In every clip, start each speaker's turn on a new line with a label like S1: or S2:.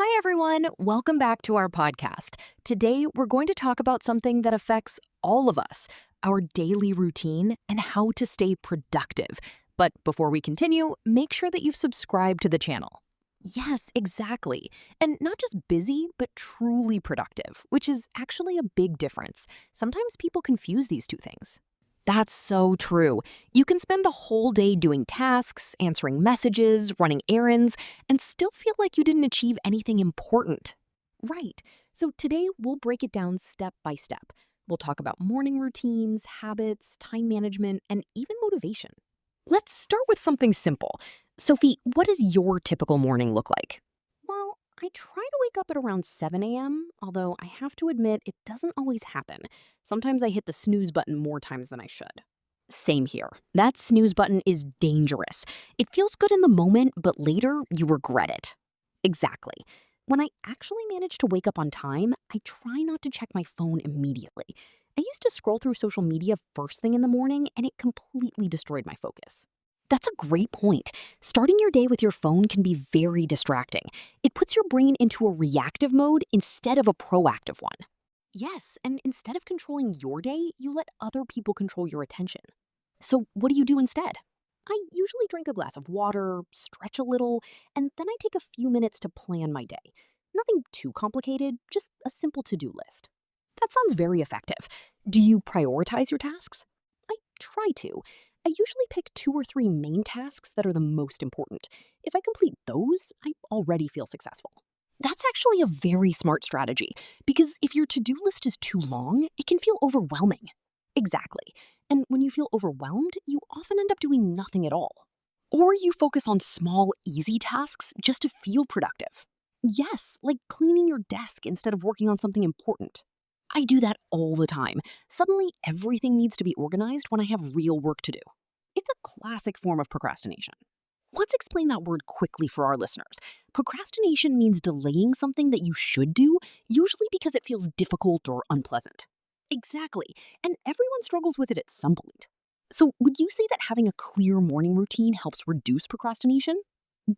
S1: Hi, everyone. Welcome back to our podcast. Today, we're going to talk about something that affects all of us, our daily routine and how to stay productive. But before we continue, make sure that you've subscribed to the channel. Yes, exactly. And not just busy, but truly productive, which is actually a big difference. Sometimes people confuse these two things. That's so true. You can spend the whole day doing tasks, answering messages, running errands, and still feel like you didn't achieve anything important. Right. So today we'll break it down step by step. We'll talk about morning routines, habits, time management, and even motivation. Let's start with something simple. Sophie, what does your typical morning look like? Well, I try to wake up at around 7 a.m., although I have to admit it doesn't always happen. Sometimes I hit the snooze button more times than I should. Same here. That snooze button is dangerous. It feels good in the moment, but later you regret it. Exactly. When I actually manage to wake up on time, I try not to check my phone immediately. I used to scroll through social media first thing in the morning, and it completely destroyed my focus. That's a great point. Starting your day with your phone can be very distracting. It puts your brain into a reactive mode instead of a proactive one. Yes, and instead of controlling your day, you let other people control your attention. So, what do you do instead? I usually drink a glass of water, stretch a little, and then I take a few minutes to plan my day. Nothing too complicated, just a simple to do list. That sounds very effective. Do you prioritize your tasks? I try to. I usually pick 2 or 3 main tasks that are the most important. If I complete those, I already feel successful. That's actually a very smart strategy because if your to do list is too long, it can feel overwhelming. Exactly. And when you feel overwhelmed, you often end up doing nothing at all. Or you focus on small, easy tasks just to feel productive. Yes, like cleaning your desk instead of working on something important. I do that all the time. Suddenly, everything needs to be organized when I have real work to do. It's a classic form of procrastination. Let's explain that word quickly for our listeners. Procrastination means delaying something that you should do, usually because it feels difficult or unpleasant. Exactly, and everyone struggles with it at some point. So, would you say that having a clear morning routine helps reduce procrastination?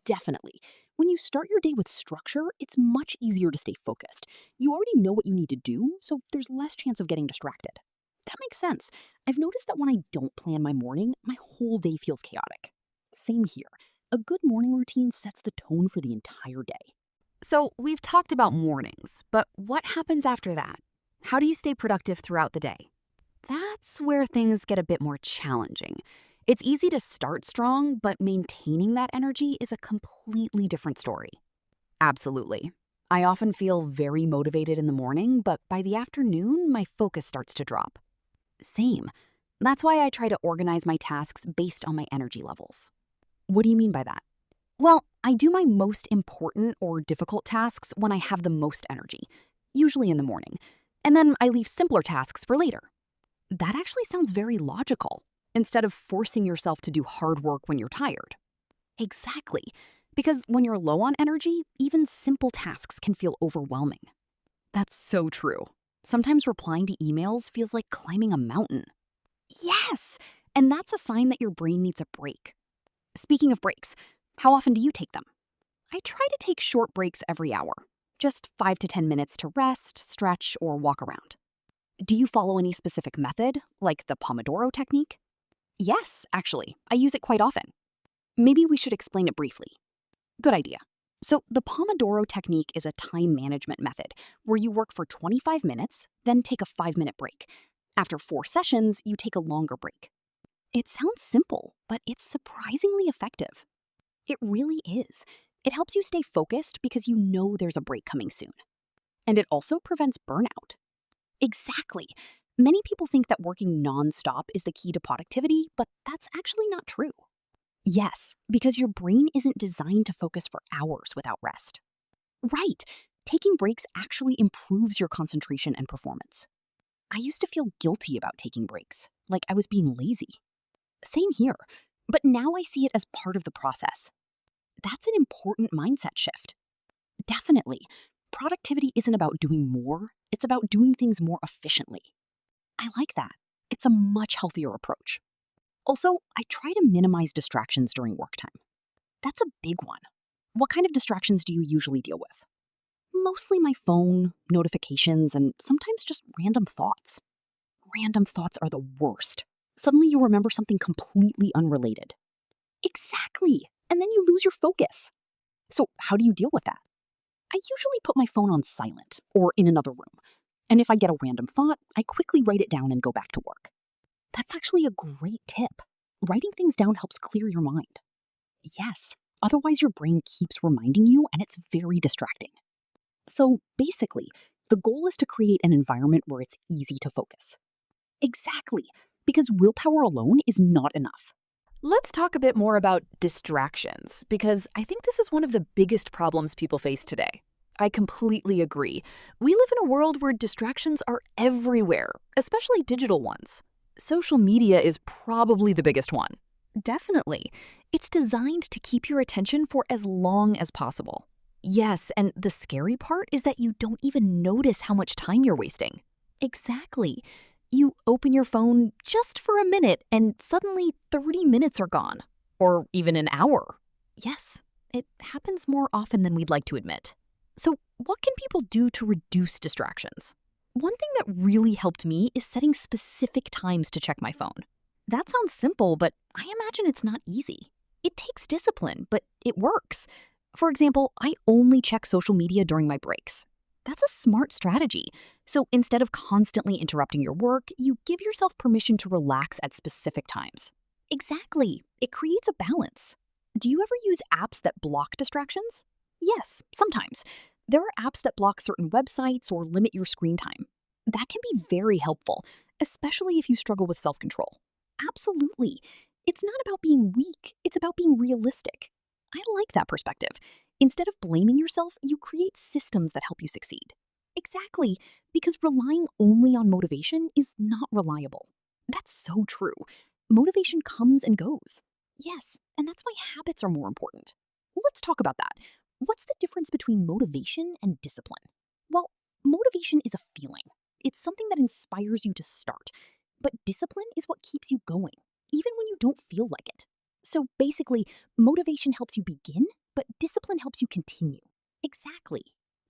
S1: Definitely. When you start your day with structure, it's much easier to stay focused. You already know what you need to do, so there's less chance of getting distracted. That makes sense. I've noticed that when I don't plan my morning, my whole day feels chaotic. Same here. A good morning routine sets the tone for the entire day. So, we've talked about mornings, but what happens after that? How do you stay productive throughout the day? That's where things get a bit more challenging. It's easy to start strong, but maintaining that energy is a completely different story. Absolutely. I often feel very motivated in the morning, but by the afternoon, my focus starts to drop. Same. That's why I try to organize my tasks based on my energy levels. What do you mean by that? Well, I do my most important or difficult tasks when I have the most energy, usually in the morning, and then I leave simpler tasks for later. That actually sounds very logical, instead of forcing yourself to do hard work when you're tired. Exactly, because when you're low on energy, even simple tasks can feel overwhelming. That's so true. Sometimes replying to emails feels like climbing a mountain. Yes! And that's a sign that your brain needs a break. Speaking of breaks, how often do you take them? I try to take short breaks every hour, just 5 to 10 minutes to rest, stretch, or walk around. Do you follow any specific method, like the Pomodoro technique? Yes, actually, I use it quite often. Maybe we should explain it briefly. Good idea. So, the Pomodoro technique is a time management method where you work for 25 minutes, then take a 5-minute break. After 4 sessions, you take a longer break. It sounds simple, but it's surprisingly effective. It really is. It helps you stay focused because you know there's a break coming soon. And it also prevents burnout. Exactly. Many people think that working nonstop is the key to productivity, but that's actually not true. Yes, because your brain isn't designed to focus for hours without rest. Right. Taking breaks actually improves your concentration and performance. I used to feel guilty about taking breaks, like I was being lazy. Same here, but now I see it as part of the process. That's an important mindset shift. Definitely. Productivity isn't about doing more, it's about doing things more efficiently. I like that. It's a much healthier approach. Also, I try to minimize distractions during work time. That's a big one. What kind of distractions do you usually deal with?
S2: Mostly my phone, notifications, and sometimes just random thoughts. Random thoughts are the worst. Suddenly you remember something completely unrelated. Exactly. And then you lose your focus. So, how do you deal with that? I usually put my phone on silent or in another room. And if I get a random thought, I quickly write it down and go back to work. That's actually a great tip. Writing things down helps clear your mind. Yes, otherwise your brain keeps reminding you and it's very distracting. So basically, the goal is to create an environment where it's easy to focus. Exactly, because willpower alone is not enough.
S1: Let's talk a bit more about distractions, because I think this is one of the biggest problems people face today. I completely agree. We live in a world where distractions are everywhere, especially digital ones. Social media is probably the biggest one. Definitely. It's designed to keep your attention for as long as possible. Yes, and the scary part is that you don't even notice how much time you're wasting. Exactly. You open your phone just for a minute and suddenly 30 minutes are gone. Or even an hour. Yes, it happens more often than we'd like to admit. So, what can people do to reduce distractions? One thing that really helped me is setting specific times to check my phone. That sounds simple, but I imagine it's not easy. It takes discipline, but it works. For example, I only check social media during my breaks. That's a smart strategy. So instead of constantly interrupting your work, you give yourself permission to relax at specific times. Exactly. It creates a balance. Do you ever use apps that block distractions? Yes, sometimes. There are apps that block certain websites or limit your screen time. That can be very helpful, especially if you struggle with self control. Absolutely. It's not about being weak, it's about being realistic. I like that perspective. Instead of blaming yourself, you create systems that help you succeed. Exactly, because relying only on motivation is not reliable. That's so true. Motivation comes and goes. Yes, and that's why habits are more important. Let's talk about that. What's the difference between motivation and discipline? Well, motivation is a feeling. It's something that inspires you to start. But discipline is what keeps you going, even when you don't feel like it. So basically, motivation helps you begin, but discipline helps you continue. Exactly.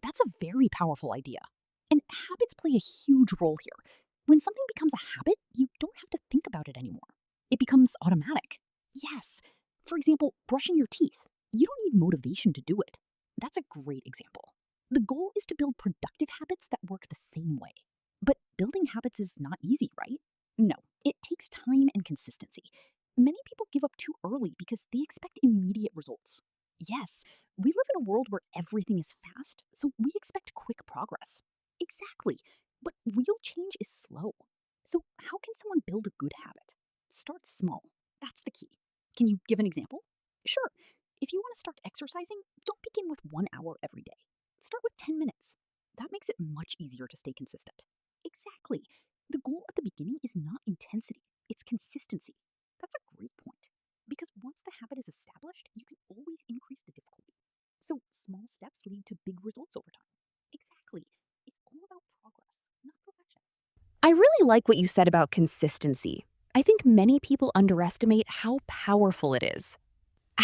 S1: That's a very powerful idea. And habits play a huge role here. When something becomes a habit, you don't have to think about it anymore. It becomes automatic. Yes. For example, brushing your teeth. You don't need motivation to do it. That's a great example. The goal is to build productive habits that work the same way. But building habits is not easy, right? No, it takes time and consistency. Many people give up too early because they expect immediate results. Yes, we live in a world where everything is fast, so we expect quick progress. Exactly, but real change is slow. So, how can someone build a good habit? Start small. That's the key. Can you give an example? Sure. If you want to start exercising, don't begin with 1 hour every day. Start with 10 minutes. That makes it much easier to stay consistent. Exactly. The goal at the beginning is not intensity, it's consistency. That's a great point. Because once the habit is established, you can always increase the difficulty. So small steps lead to big results over time. Exactly. It's all about progress, not perfection. I really like what you said about consistency. I think many people underestimate how powerful it is.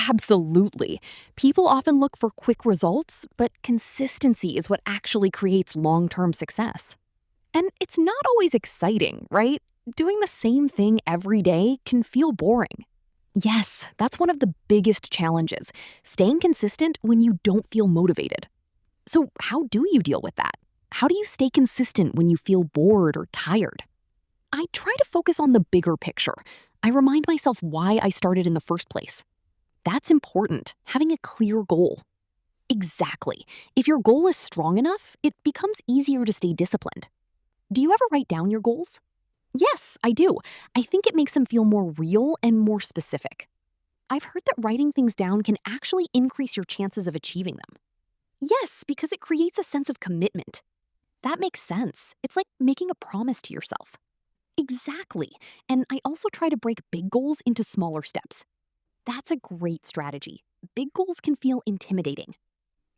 S1: Absolutely. People often look for quick results, but consistency is what actually creates long term success. And it's not always exciting, right? Doing the same thing every day can feel boring. Yes, that's one of the biggest challenges, staying consistent when you don't feel motivated. So, how do you deal with that? How do you stay consistent when you feel bored or tired? I try to focus on the bigger picture. I remind myself why I started in the first place. That's important, having a clear goal. Exactly. If your goal is strong enough, it becomes easier to stay disciplined. Do you ever write down your goals? Yes, I do. I think it makes them feel more real and more specific. I've heard that writing things down can actually increase your chances of achieving them. Yes, because it creates a sense of commitment. That makes sense. It's like making a promise to yourself. Exactly. And I also try to break big goals into smaller steps. That's a great strategy. Big goals can feel intimidating.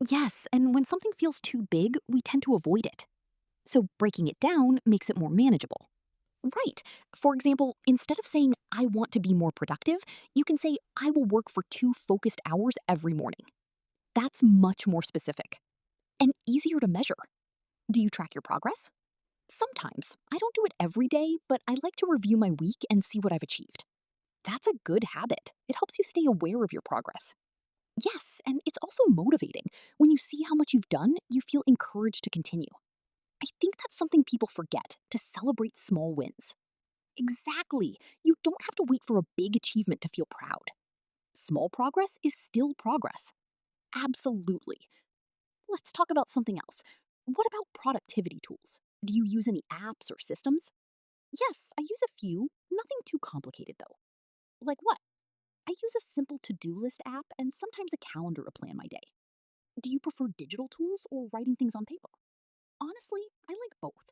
S1: Yes, and when something feels too big, we tend to avoid it. So breaking it down makes it more manageable. Right. For example, instead of saying, I want to be more productive, you can say, I will work for 2 focused hours every morning. That's much more specific.
S2: and easier to measure. Do you track your progress? Sometimes. I don't do it every day, but I like to review my week and see what I've achieved. That's a good habit. It helps you stay aware of your progress. Yes, and it's also motivating. When you see how much you've done, you feel encouraged to continue. I think that's something people forget to celebrate small wins. Exactly. You don't have to wait for a big achievement to feel proud. Small progress is still progress. Absolutely. Let's talk about something else. What about productivity tools? Do you use any apps or systems? Yes, I use a few. Nothing too complicated though. Like what? I use a simple to do list app and sometimes a calendar to plan my day. Do you prefer digital tools or writing things on paper? Honestly, I like both.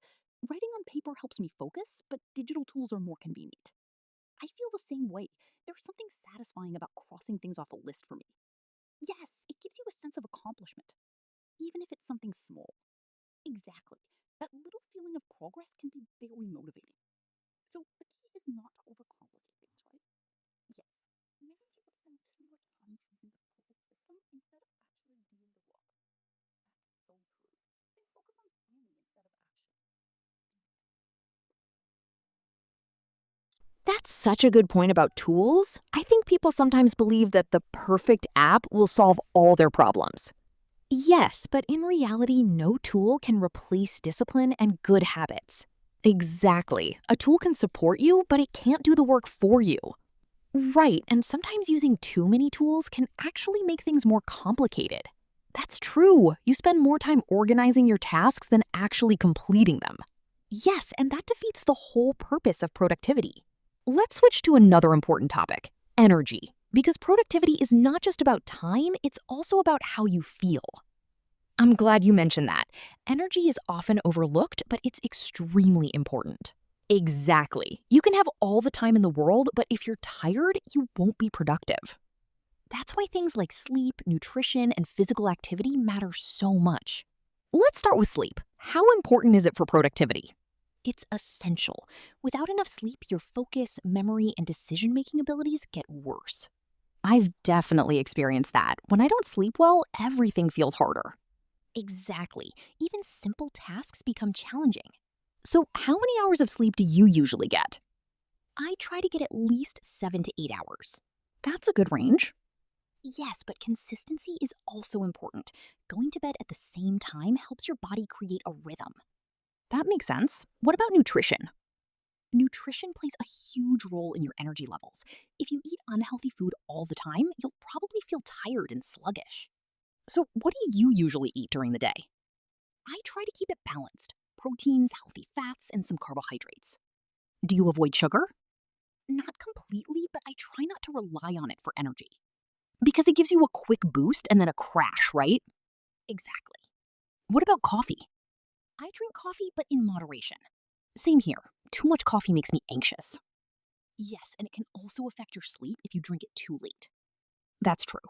S2: Writing on paper helps me focus, but digital tools are more convenient. I feel the same way. There's something satisfying about crossing things off a list for me. Yes, it gives you a sense of accomplishment, even if it's something small. Exactly. That little feeling of progress can be very motivating. So the key is not to overcomplicate things, right? Yes. Many people spend too much time choosing the perfect system instead of actually doing the work. That's so true. They focus on planning instead of action.
S1: That's such a good point about tools. I think people sometimes believe that the perfect app will solve all their problems. Yes, but in reality, no tool can replace discipline and good habits. Exactly. A tool can support you, but it can't do the work for you. Right, and sometimes using too many tools can actually make things more complicated. That's true. You spend more time organizing your tasks than actually completing them. Yes, and that defeats the whole purpose of productivity. Let's switch to another important topic, energy. Because productivity is not just about time, it's also about how you feel. I'm glad you mentioned that. Energy is often overlooked, but it's extremely important. Exactly. You can have all the time in the world, but if you're tired, you won't be productive. That's why things like sleep, nutrition, and physical activity matter so much. Let's start with sleep. How important is it for productivity? It's essential. Without enough sleep, your focus, memory, and decision making abilities get worse. I've definitely experienced that. When I don't sleep well, everything feels harder. Exactly. Even simple tasks become challenging. So, how many hours of sleep do you usually get? I try to get at least 7 to 8 hours. That's a good range. Yes, but consistency is also important. Going to bed at the same time helps your body create a rhythm. That makes sense. What about nutrition? Nutrition plays a huge role in your energy levels. If you eat unhealthy food all the time, you'll probably feel tired and sluggish. So, what do you usually eat during the day? I try to keep it balanced: proteins, healthy fats, and some carbohydrates. Do you avoid sugar? Not completely, but I try not to rely on it for energy. Because it gives you a quick boost and then a crash, right? Exactly. What about coffee? I drink coffee, but in moderation. Same here. Too much coffee makes me anxious. Yes, and it can also affect your sleep if you drink it too late. That's true.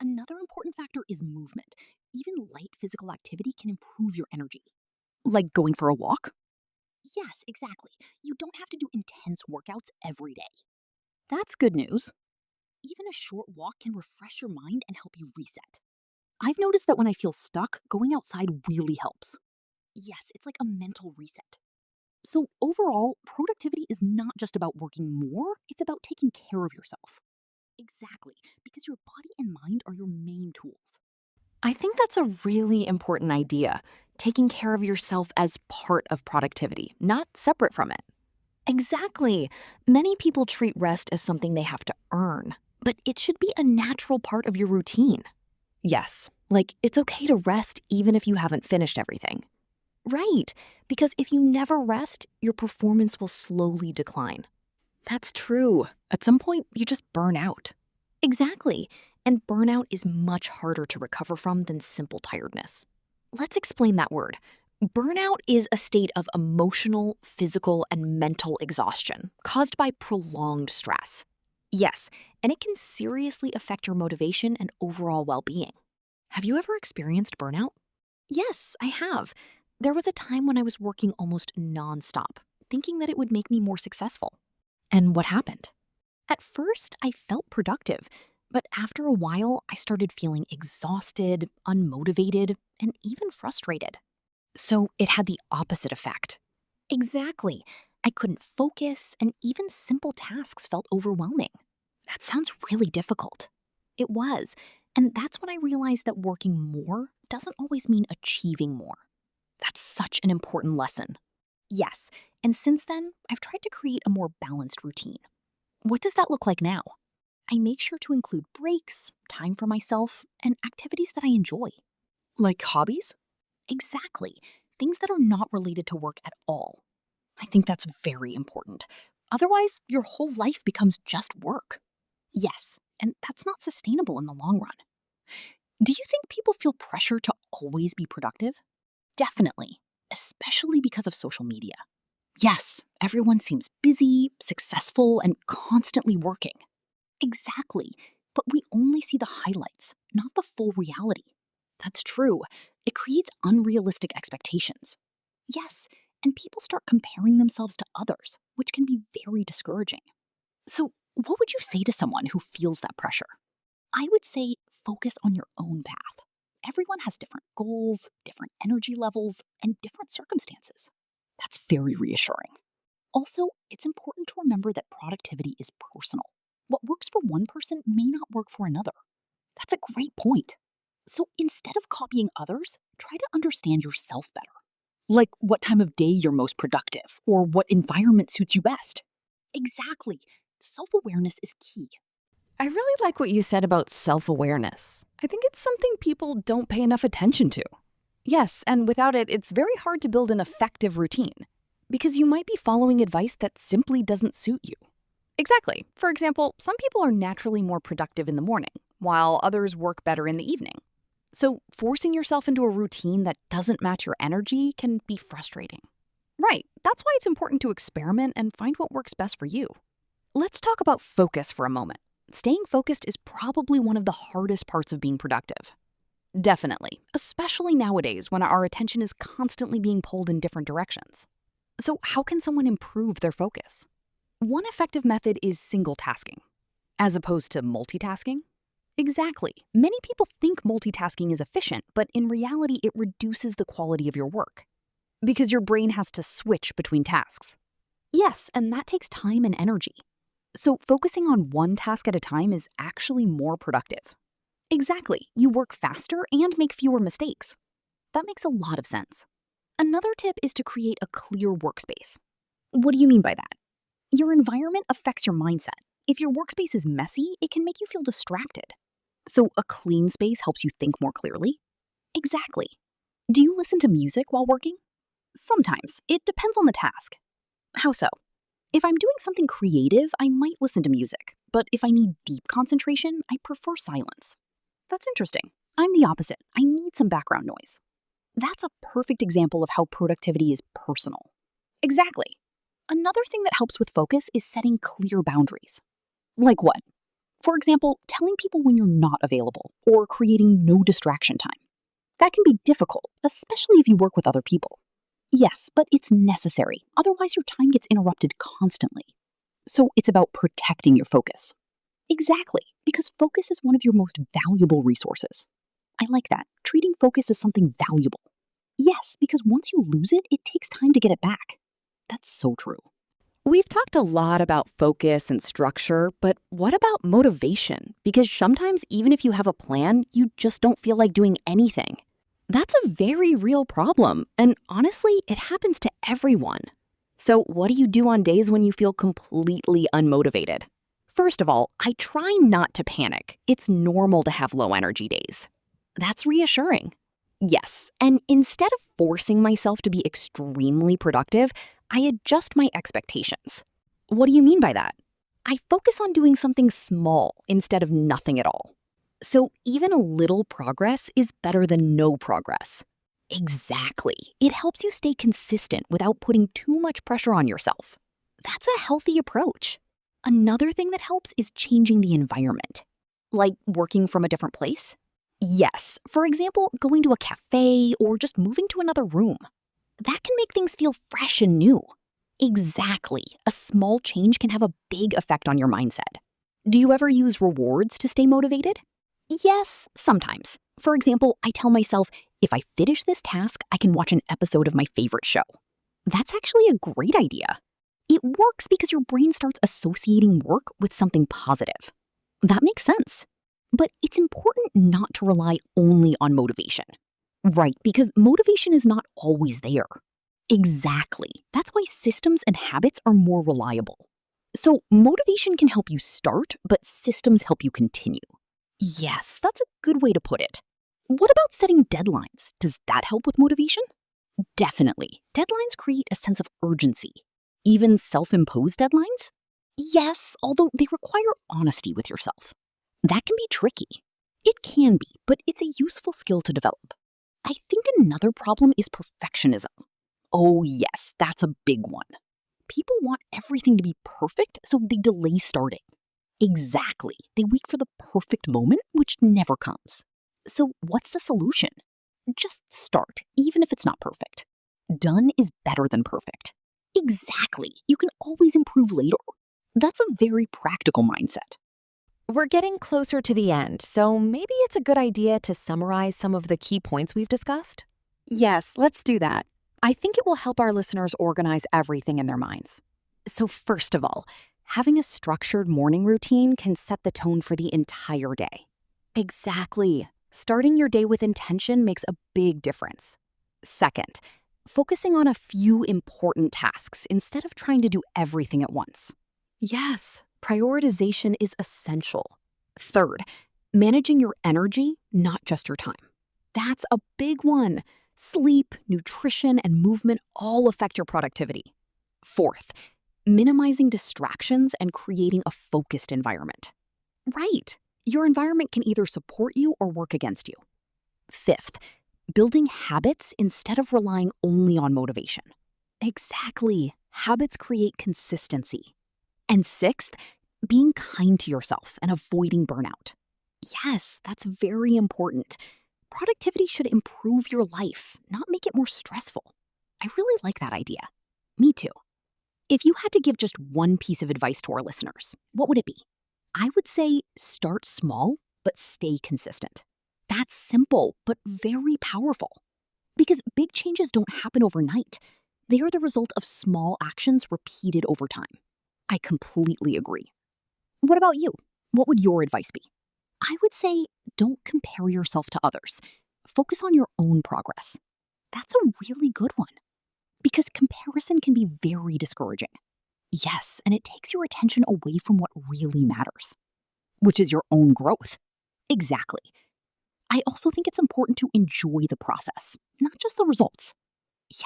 S1: Another important factor is movement. Even light physical activity can improve your energy. Like going for a walk? Yes, exactly. You don't have to do intense workouts every day. That's good news. Even a short walk can refresh your mind and help you reset. I've noticed that when I feel stuck, going outside really helps. Yes, it's like a mental reset. So, overall, productivity is not just about working more, it's about taking care of yourself. Exactly, because your body and mind are your main tools. I think that's a really important idea. Taking care of yourself as part of productivity, not separate from it. Exactly. Many people treat rest as something they have to earn, but it should be a natural part of your routine. Yes, like it's okay to rest even if you haven't finished everything. Right, because if you never rest, your performance will slowly decline. That's true. At some point, you just burn out. Exactly, and burnout is much harder to recover from than simple tiredness. Let's explain that word. Burnout is a state of emotional, physical, and mental exhaustion caused by prolonged stress. Yes, and it can seriously affect your motivation and overall well being. Have you ever experienced burnout? Yes, I have. There was a time when I was working almost nonstop, thinking that it would make me more successful. And what happened? At first, I felt productive.
S2: But after a while, I started feeling exhausted, unmotivated, and even frustrated. So it had the opposite effect. Exactly. I couldn't focus, and even simple tasks felt overwhelming. That sounds really difficult. It was. And that's when I realized that working more doesn't always mean achieving more. That's such an important lesson. Yes, and since then, I've tried to create a more balanced routine. What does that look like now? I make sure to include breaks, time for myself, and activities that I enjoy.
S1: Like hobbies?
S2: Exactly. Things that are not related to work at all. I think that's very important. Otherwise, your whole life becomes just work. Yes, and that's not sustainable in the long run. Do you think people feel pressure to always be productive? Definitely, especially because of social media. Yes, everyone seems busy, successful, and constantly working. Exactly, but we only see the highlights, not the full reality. That's true. It creates unrealistic expectations. Yes, and people start comparing themselves to others, which can be very discouraging. So, what would you say to someone who feels that pressure? I would say focus on your own path. Everyone has different goals, different energy levels, and different circumstances. That's very reassuring. Also, it's important to remember that productivity is personal. What works for one person may not work for another. That's a great point. So instead of copying others, try to understand yourself better. Like what time of day you're most productive, or what environment suits you best. Exactly. Self awareness is key.
S1: I really like what you said about self-awareness. I think it's something people don't pay enough attention to. Yes, and without it, it's very hard to build an effective routine because you might be following advice that simply doesn't suit you. Exactly. For example, some people are naturally more productive in the morning, while others work better in the evening. So, forcing yourself into a routine that doesn't match your energy can be frustrating. Right, that's why it's important to experiment and find what works best for you. Let's talk about focus for a moment. Staying focused is probably one of the hardest parts of being productive. Definitely, especially nowadays when our attention is constantly being pulled in different directions. So, how can someone improve their focus? One effective method is single tasking, as opposed to multitasking. Exactly. Many people think multitasking is efficient, but in reality, it reduces the quality of your work because your brain has to switch between tasks. Yes, and that takes time and energy. So, focusing on one task at a time is actually more productive. Exactly. You work faster and make fewer mistakes. That makes a lot of sense. Another tip is to create a clear workspace. What do you mean by that? Your environment affects your mindset. If your workspace is messy, it can make you feel distracted. So, a clean space helps you think more clearly? Exactly. Do you listen to music while working? Sometimes. It depends on the task. How so? If I'm doing something creative, I might listen to music. But if I need deep concentration, I prefer silence. That's interesting. I'm the opposite. I need some background noise. That's a perfect example of how productivity is personal. Exactly. Another thing that helps with focus is setting clear boundaries. Like what? For example, telling people when you're not available or creating no distraction time. That can be difficult, especially if you work with other people. Yes, but it's necessary. Otherwise, your time gets interrupted constantly. So it's about protecting your focus. Exactly, because focus is one of your most valuable resources. I like that. Treating focus as something valuable. Yes, because once you lose it, it takes time to get it back. That's so true. We've talked a lot about focus and structure, but what about motivation? Because sometimes, even if you have a plan, you just don't feel like doing anything. That's a very real problem, and honestly, it happens to everyone. So, what do you do on days when you feel completely unmotivated? First of all, I try not to panic. It's normal to have low energy days. That's reassuring. Yes, and instead of forcing myself to be extremely productive, I adjust my expectations. What do you mean by that? I focus on doing something small instead of nothing at all. So even a little progress is better than no progress. Exactly. It helps you stay consistent without putting too much pressure on yourself. That's a healthy approach. Another thing that helps is changing the environment. Like working from a different place? Yes. For example, going to a cafe or just moving to another room. That can make things feel fresh and new. Exactly. A small change can have a big effect on your mindset.
S2: Do you ever use rewards to stay motivated? Yes, sometimes. For example, I tell myself, if I finish this task, I can watch an episode of my favorite show. That's actually a great idea. It works because your brain starts associating work with something positive. That makes sense. But it's important not to rely only on motivation. Right, because motivation is not always there. Exactly. That's why systems and habits are more reliable. So, motivation can help you start, but systems help you continue. Yes, that's a good way to put it. What about setting deadlines? Does that help with motivation? Definitely. Deadlines create a sense of urgency. Even self-imposed deadlines? Yes, although they require honesty with yourself. That can be tricky. It can be, but it's a useful skill to develop. I think another problem is perfectionism. Oh yes, that's a big one. People want everything to be perfect, so they delay starting. Exactly. They wait for the perfect moment, which never comes. So what's the solution? Just start, even if it's not perfect. Done is better than perfect. Exactly. You can always improve later. That's a very practical mindset.
S1: We're getting closer to the end, so maybe it's a good idea to summarize some of the key points we've discussed.
S3: Yes, let's do that. I think it will help our listeners organize everything in their minds.
S1: So, first of all, having a structured morning routine can set the tone for the entire day. Exactly. Starting your day with intention makes a big difference. Second, focusing on a few important tasks instead of trying to do everything at once. Yes, prioritization is essential. Third, managing your energy, not just your time. That's a big one. Sleep, nutrition, and movement all affect your productivity. Fourth, minimizing distractions and creating a focused environment. Right. Your environment can either support you or work against you. Fifth, building habits instead of relying only on motivation. Exactly. Habits create consistency. And sixth, being kind to yourself and avoiding burnout. Yes, that's very important. Productivity should improve your life, not make it more stressful. I really like that idea. Me too. If you had to give just one piece of advice to our listeners, what would it be? I would say start small, but stay consistent. That's simple, but very powerful. Because big changes don't happen overnight. They are the result of small actions repeated over time. I completely agree. What about you? What would your advice be? I would say don't compare yourself to others. Focus on your own progress. That's a really good one. Because comparison can be very discouraging. Yes, and it takes your attention away from what really matters, which is your own growth. Exactly. I also think it's important to enjoy the process, not just the results.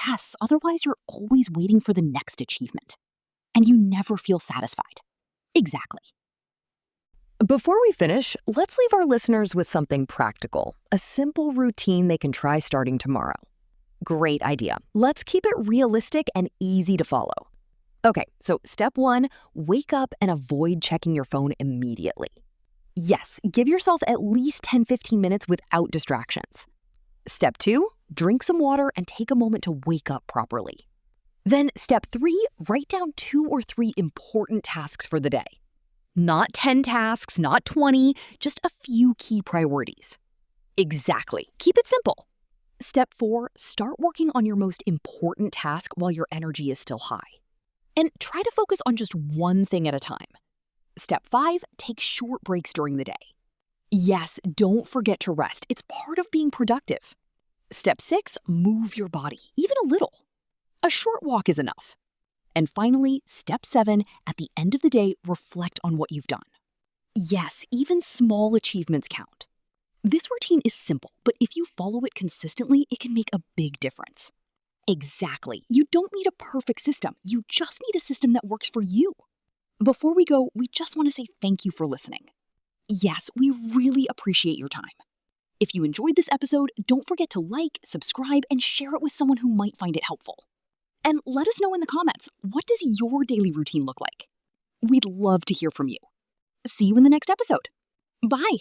S1: Yes, otherwise you're always waiting for the next achievement, and you never feel satisfied. Exactly.
S4: Before we finish, let's leave our listeners with something practical, a simple routine they can try starting tomorrow. Great idea. Let's keep it realistic and easy to follow. Okay, so step 1, wake up and avoid checking your phone immediately. Yes, give yourself at least 10-15 minutes without distractions. Step 2, drink some water and take a moment to wake up properly. Then step 3, write down 2 or 3 important tasks for the day. Not 10 tasks, not 20, just a few key priorities. Exactly. Keep it simple. Step 4, start working on your most important task while your energy is still high. And try to focus on just one thing at a time. Step 5, take short breaks during the day. Yes, don't forget to rest. It's part of being productive. Step 6, move your body, even a little. A short walk is enough. And finally, step 7, at the end of the day, reflect on what you've done. Yes, even small achievements count. This routine is simple, but if you follow it consistently, it can make a big difference. Exactly. You don't need a perfect system. You just need a system that works for you. Before we go, we just want to say thank you for listening. Yes, we really appreciate your time. If you enjoyed this episode, don't forget to like, subscribe, and share it with someone who might find it helpful. And let us know in the comments, what does your daily routine look like? We'd love to hear from you. See you in the next episode. Bye.